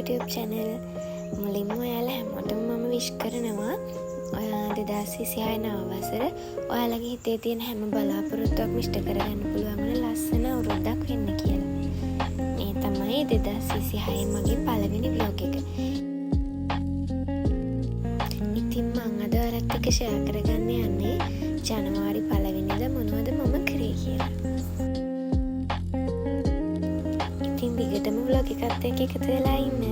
YouTube channel. මුලින්ම ඔයාලා හැමෝටම මම විශ් කරනවා 2026 නව වසර ඔයාලගේ හිතේ තියෙන හැම බලාපොරොත්තුවක්ම ඉෂ්ට කරගන්න පුළුවන් වුණ ලස්සන අවුරුද්දක් වෙන්න කියලා. මේ තමයි 2026 මගේ පළවෙනි vlog එක. ඉතින් මම අද ඔයාලත් එක්ක share කරගන්න යන්නේ ජනවාරි 1 වෙනිදා මොනවද මම කරේ කියලා. ඉතින් දිගටම vlog එකත් එක්ක එකතු වෙලා ඉන්න.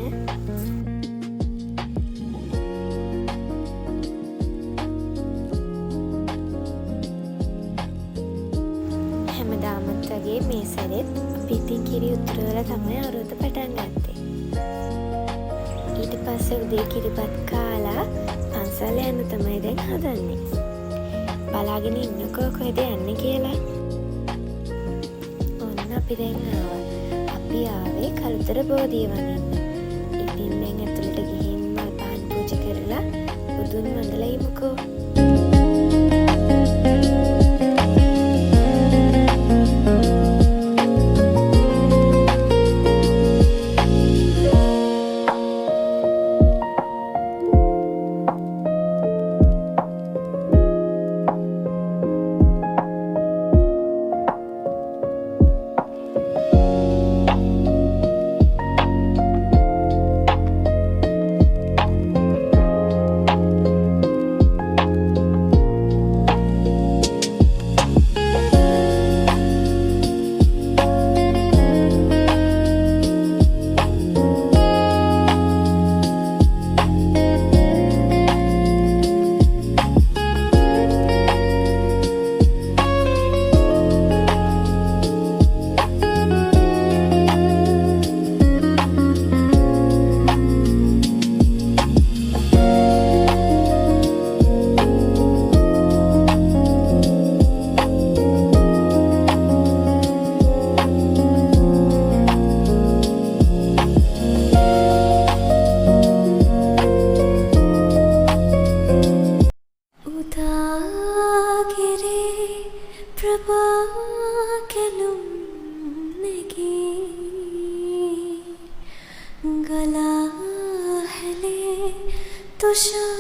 හැමදාමත් වගේ මේ සැරෙත් අපි ඉතින් කිරි උතුරු වල තමයි අවුරුද්ද පටන් ගත්තේ. ඊට පස්සේ උදේ කිරිපත් කාලා පන්සල් යන්න තමයි දැන් හදන්නේ. බලාගෙන ඉන්නකෝ කොහෙද යන්නේ කියලා. ඔන්න අපි දැන් ආවා. අපි ආවේ කළුතර බෝධිය වඳින්න. ඉතින් දැන් ඇතුළට ගිහින් මල් පහන් පූජා කරලා බුදුන් වඳලා ඉමුකෝ.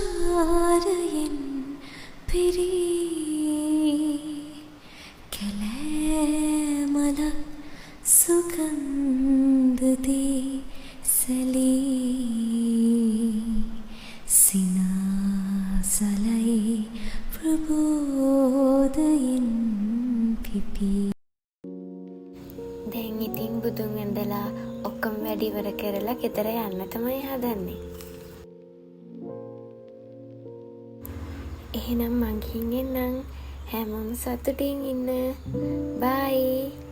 തുഷാരയൻ പിരി കലമല സുഗന്ധതി സലി സിനാസലൈ പ്രബോധയൻ පිපි. දැන් ඉතින් බුදුන් වැඳලා ඔක්කොම වැඩ ඉවර කරලා ගෙදර යන්න තමයි හදන්නේ. එහෙනම් මං ගිහින් එන්නම්. හැමෝම සතුටින් ඉන්න. බයි.